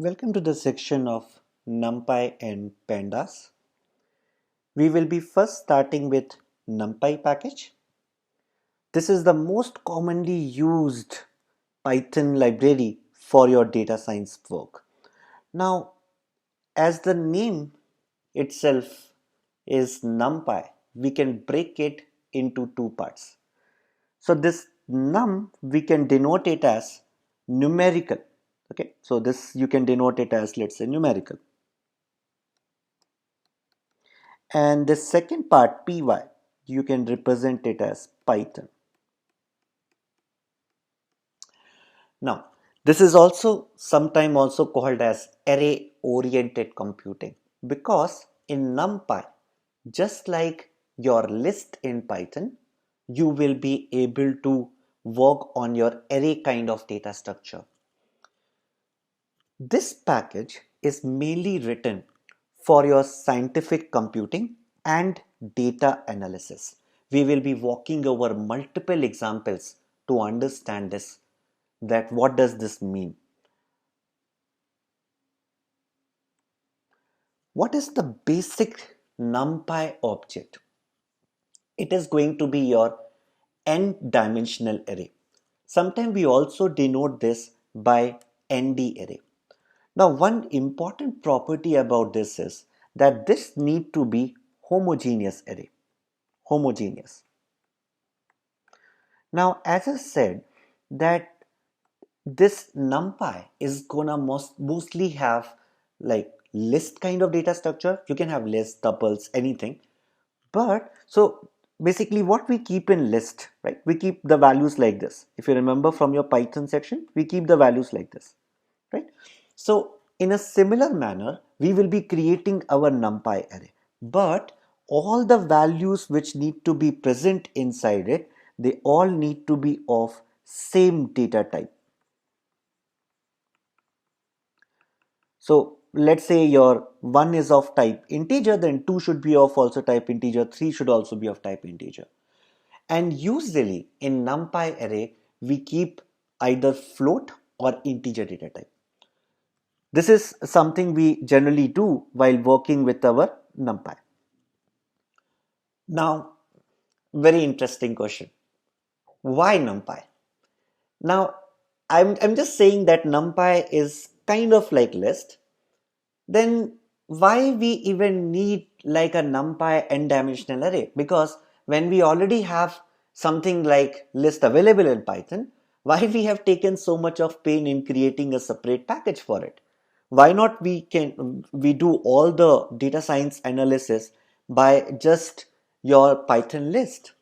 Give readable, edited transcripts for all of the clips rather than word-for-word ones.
Welcome to the section of Numpy and Pandas. We will be first starting with Numpy package. This is the most commonly used Python library for your data science work. Now, as the name itself is Numpy, we can break it into two parts. So this num we can denote it as numerical. Okay, so this you can denote it as, let's say, numerical. And the second part, py, you can represent it as Python. Now, this is also sometimes also called as array oriented computing, because in NumPy, just like your list in Python, you will be able to work on your array kind of data structure. This package is mainly written for your scientific computing and data analysis. We will be walking over multiple examples to understand this, that what does this mean? What is the basic NumPy object? It is going to be your n-dimensional array. Sometimes we also denote this by ND array. Now, one important property about this is that this need to be homogeneous array. Homogeneous. Now, as I said, that this NumPy is gonna mostly have like list kind of data structure. You can have lists, tuples, anything. But so basically what we keep in list, right? We keep the values like this. If you remember from your Python section, we keep the values like this, right? So in a similar manner, we will be creating our NumPy array. But all the values which need to be present inside it, they all need to be of same data type. So let's say your 1 is of type integer, then 2 should be of also type integer, 3 should also be of type integer. And usually in NumPy array, we keep either float or integer data type. This is something we generally do while working with our NumPy. Now, very interesting question. Why NumPy? Now, I'm just saying that NumPy is kind of like list. Then why we even need like a NumPy n-dimensional array? Because when we already have something like list available in Python, why we have taken so much of pain in creating a separate package for it? Why not we do all the data science analysis by just your Python list?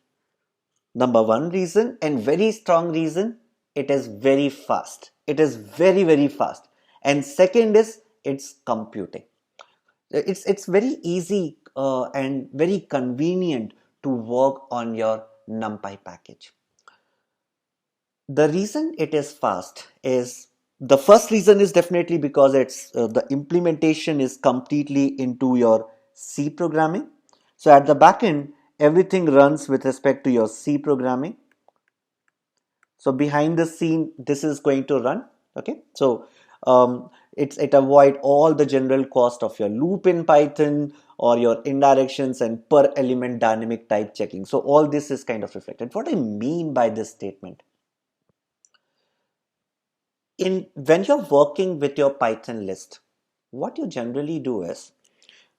Number one reason, and very strong reason, it is very fast. It is very, very fast. And second is it's computing. It's very easy and very convenient to work on your NumPy package. The reason it is fast is, the first reason is definitely because it's the implementation is completely into your C programming. So at the back end, everything runs with respect to your C programming. So behind the scene, this is going to run. Okay, so it avoid all the general cost of your loop in Python or your indirections and per element dynamic type checking. So all this is kind of reflected. What I mean by this statement, when you're working with your Python list, what you generally do is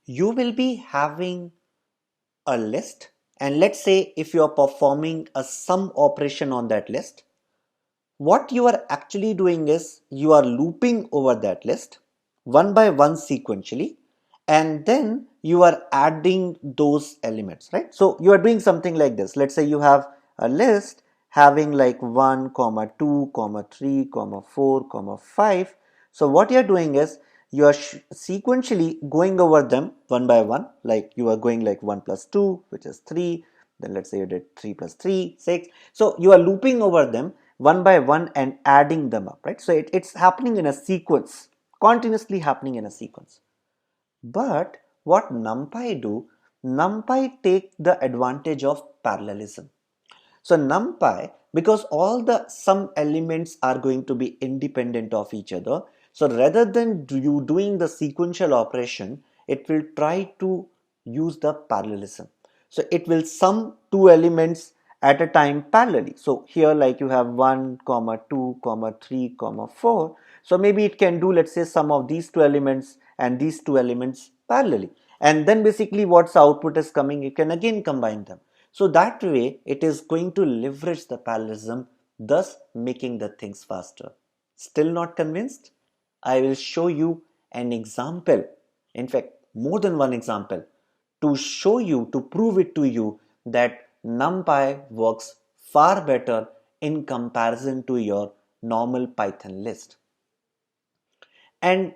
you will be having a list, and let's say if you're performing a sum operation on that list, what you are actually doing is you are looping over that list one by one sequentially, and then you are adding those elements, right? So you are doing something like this. Let's say you have a list having like 1 comma 2 comma 3 comma 4 comma 5. So what you are doing is you are sequentially going over them one by one, like you are going like 1 plus 2, which is 3. Then let's say you did 3 plus 3, 6. So you are looping over them one by one and adding them up, right? So it's happening in a sequence, continuously happening in a sequence. But what NumPy do, NumPy take the advantage of parallelism. So NumPy because all the some elements are going to be independent of each other. So rather than you doing the sequential operation, it will try to use the parallelism. So it will sum two elements at a time parallelly. So here like you have 1 comma 2 comma 3 comma 4. So maybe it can do, let's say, sum of these two elements and these two elements parallelly, and then basically what's output is coming, you can again combine them. So that way it is going to leverage the parallelism, thus making the things faster. Still not convinced? I will show you an example, in fact more than one example, to show you, to prove it to you that NumPy works far better in comparison to your normal Python list. And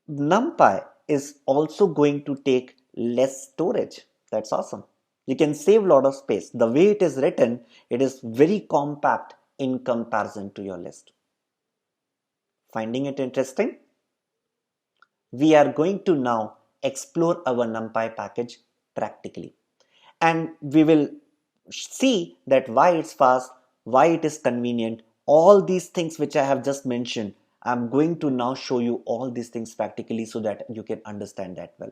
NumPy is also going to take less storage. That's awesome. You can save a lot of space. The way it is written, it is very compact in comparison to your list. Finding it interesting? We are going to now explore our NumPy package practically. And we will see that why it's fast, why it is convenient, all these things which I have just mentioned. I'm going to now show you all these things practically so that you can understand that well.